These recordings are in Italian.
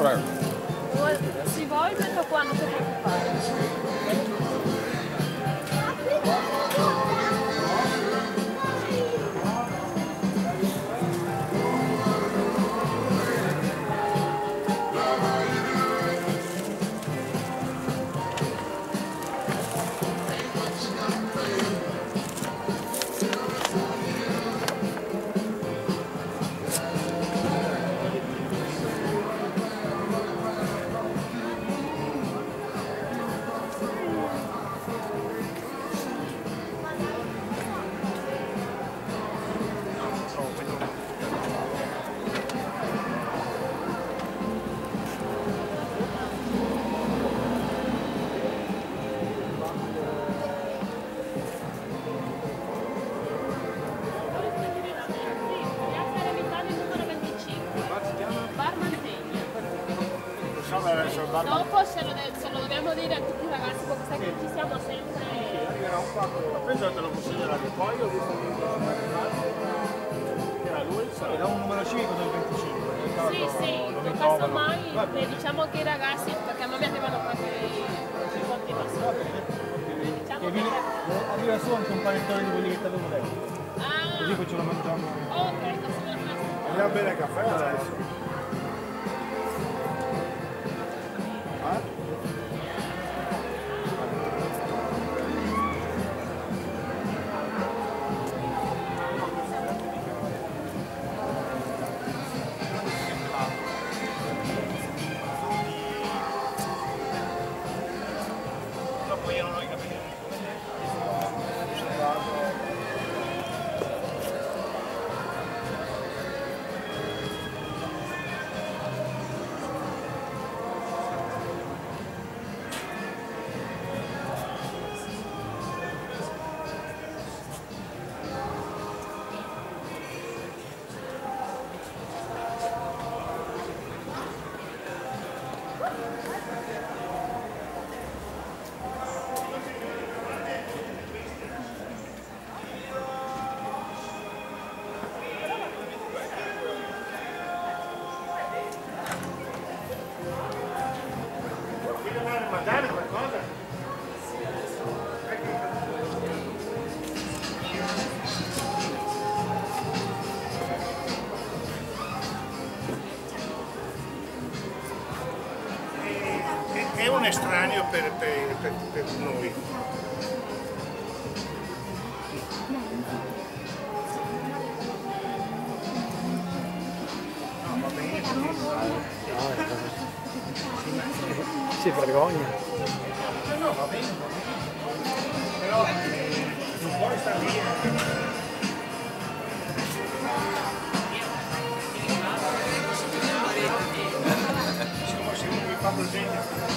Prego. Si volge o quando si preoccupare? Dopo se lo dobbiamo dire a tutti i ragazzi, perché sai che ci siamo sempre... Penso te lo considerate, poi ho visto che era lui, era un numero 5 del 25. Sì, casomai diciamo che i ragazzi, perché a me mi arrivano proprio i continuazioni. Diciamo che... Arriva su anche un panettone di quelli che ti avevo detto. Ah! Così poi ce lo mangiamo. Ok, così lo faccio. Andiamo bene il caffè adesso. Mandare qualcosa? È un estraneo per noi. No, va bene. Si vergogna. No, va bene. Però non puoi stare lì. Se non mi fa presente.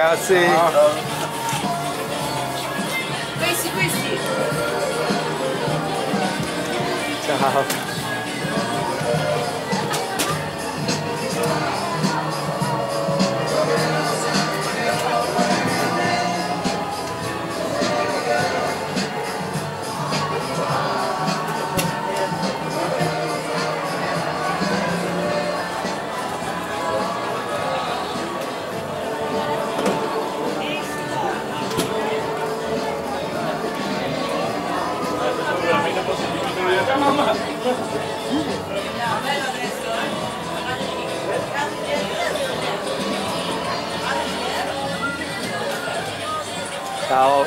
ragazzi. Questi. Ciao. Ciao.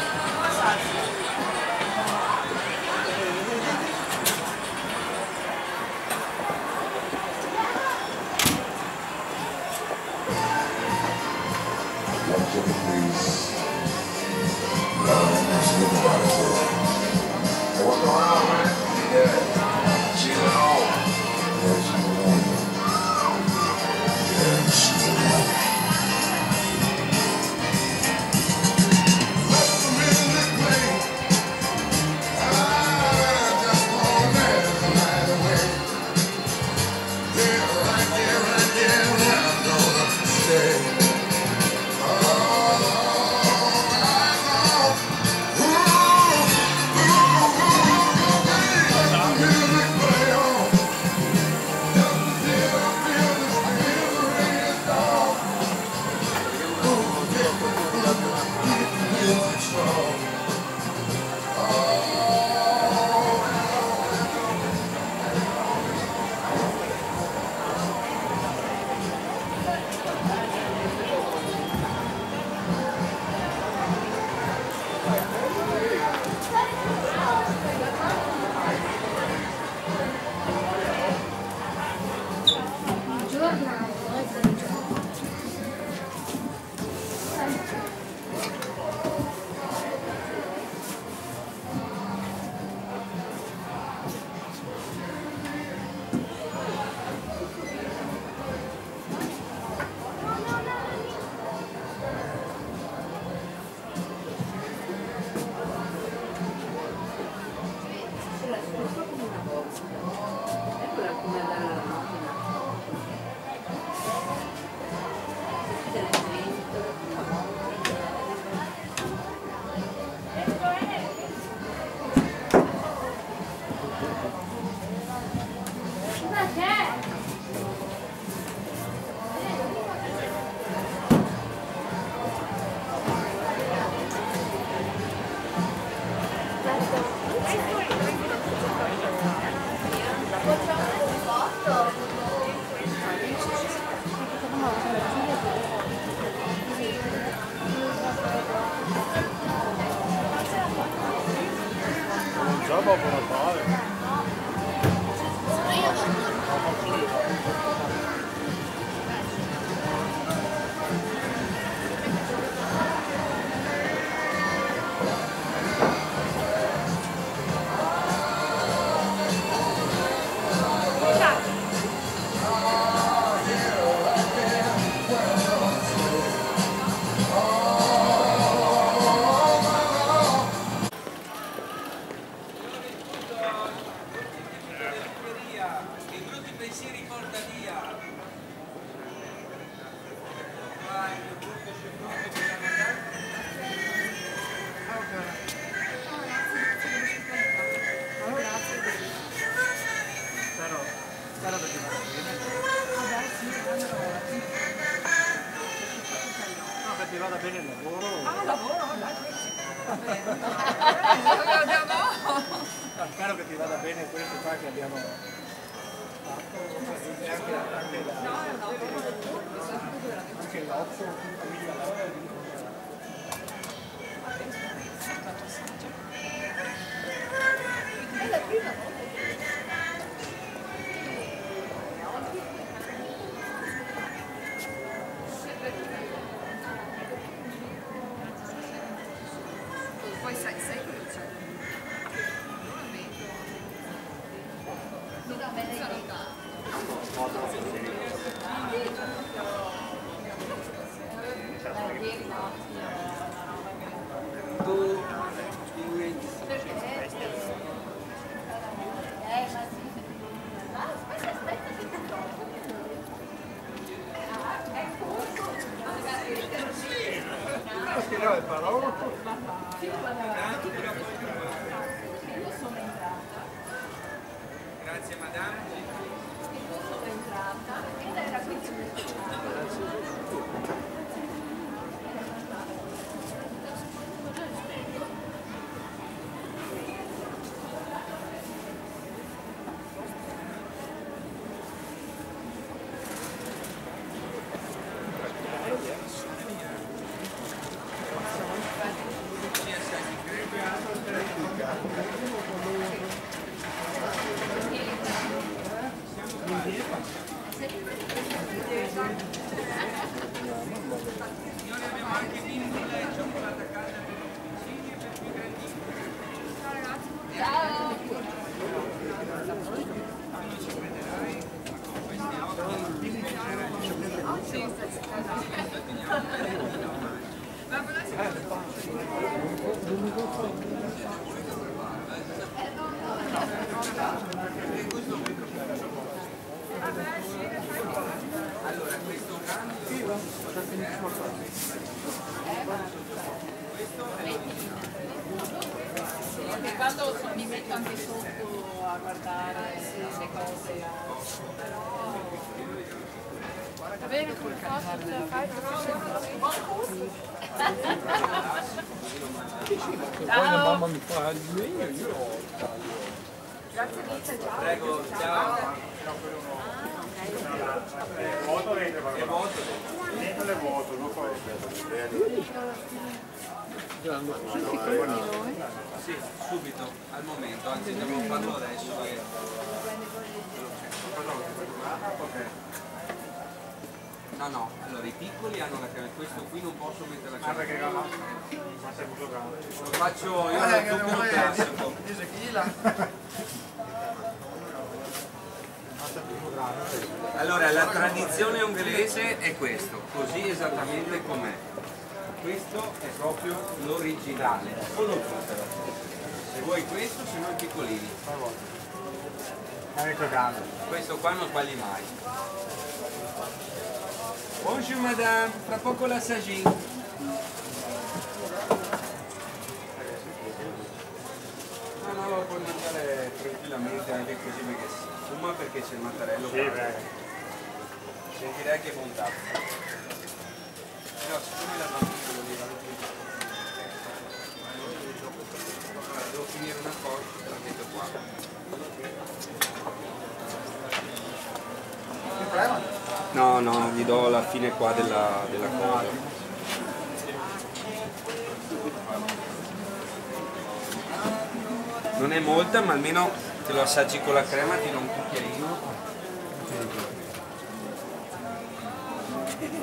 Già dopo Natale. Spero che ti vada bene. No, che ti vada bene il lavoro. Ah, lavoro? Spero che ti vada bene questo qua che abbiamo fatto. E anche l'otto, Poi sai cosa c'è? Mi dà bene foto. Grazie madame. Sono entrata ed era Signore, abbiamo anche vino e cioccolata calda per i piccini e per i più grandini. Ciao! Allora, questo cambio. Perché quando mi metto anche sotto a guardare le cose, va bene col fatto ce la fai, ciao! Mamma mi fa il meglio. Grazie mille, ciao! Prego, ciao. Vuoto dentro, Che vuoto? dentro le vuoto, non poi. Sì, subito, al momento, anzi dobbiamo farlo adesso. No, no, allora i piccoli hanno la crema, questo qui non posso mettere la crema. Perché ma sei molto grande. Lo faccio io lo zucchero classico. Allora, la tradizione ungherese è questo, così esattamente com'è. Questo è proprio l'originale, o lo zucchero. Se vuoi questo, se no i piccolini. Questo qua non sbagli mai. Bonjour madame, fra poco l'assagin. No, no, puoi mangiare tranquillamente anche così perché fuma perché c'è il mattarello. Sentirei che bontà. No, siccome la bambina lo devo devo finire una cosa, te la metto qua. No, no, gli do la fine qua della cosa. Non è molta, ma almeno te lo assaggi con la crema, ti do un cucchiaino.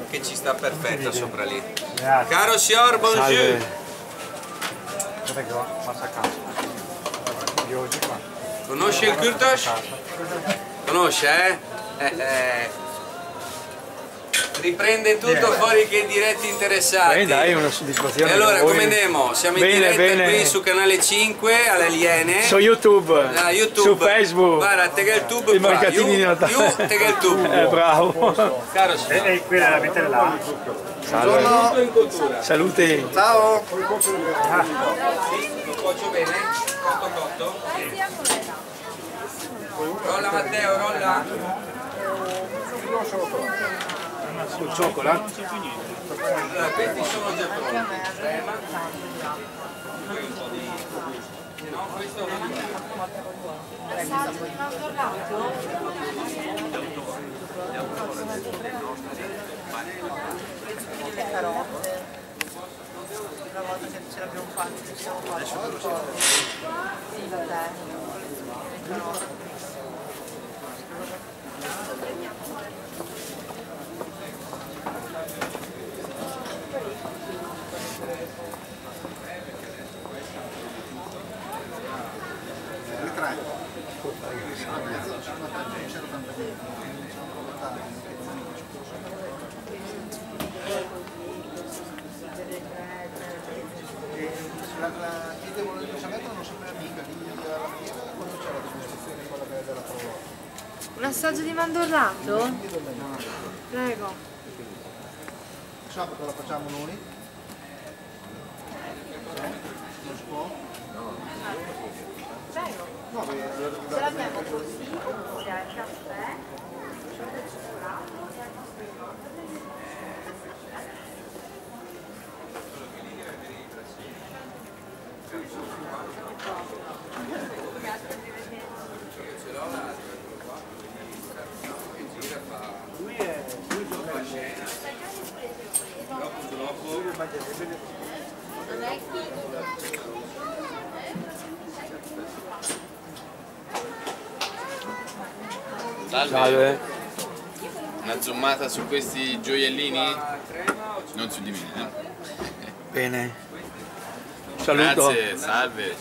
Che ci sta perfetta sopra lì. Caro signor, bonjour! Passa a casa. Io oggi qua. Conosce il Kurtosh? Conosce, Riprende tutto fuori che i diretti interessati. Dai, una soddisfazione. E allora come andiamo? Siamo in diretta qui su canale 5 alle Aliene. Su YouTube, YouTube, su Facebook. Guarda, te che il tube I mercatini di Natale. te che il tube. Bravo. Caro signor. E quella la mettere là. Salve. Tutto in cultura. Saluti. Ciao. Lo cuocio bene? Cotto. Rolla Matteo, rolla. Sul cioccolato. Allora, questi sono già pronti. Crema. Poi un po' di... No, questo non è... Una volta che ce l'abbiamo fatta, ci siamo fatti. Sì, vabbè. La chiedevano il pensamento non sapeva mica lì alla fine quando c'era la dimostrazione quella della prova. Un assaggio di mandorlato? Prego. Sabato la facciamo noi. Ce l'abbiamo così, oppure al caffè, cioccolata e cioccolato e al Lui gioca a scena. Dopo Non è qui. Salve. Una zoomata su questi gioiellini? Non su di me, Bene. Saluto. Grazie, salve.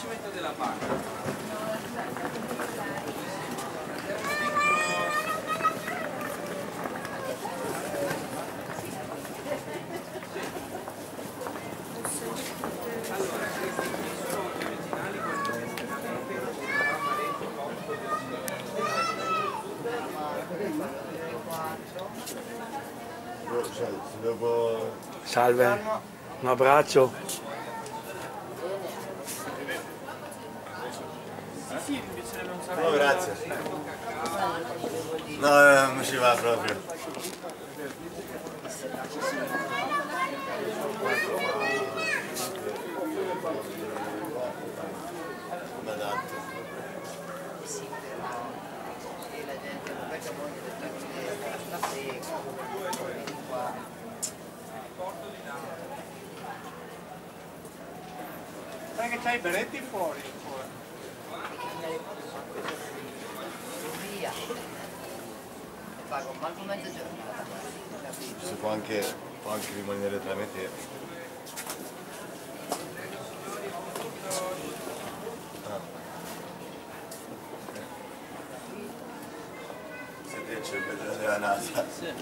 Salve. Un abbraccio. No, grazie. No, non ci va proprio. Madante. E la gente non è che voglia di stare sta secca, vieni qua. Sai che c'hai i berretti fuori? Via. E pago manco mezza giornata. Capito? Si può anche rimanere tra me e te. Se te c'è il bello della NASA. Sì.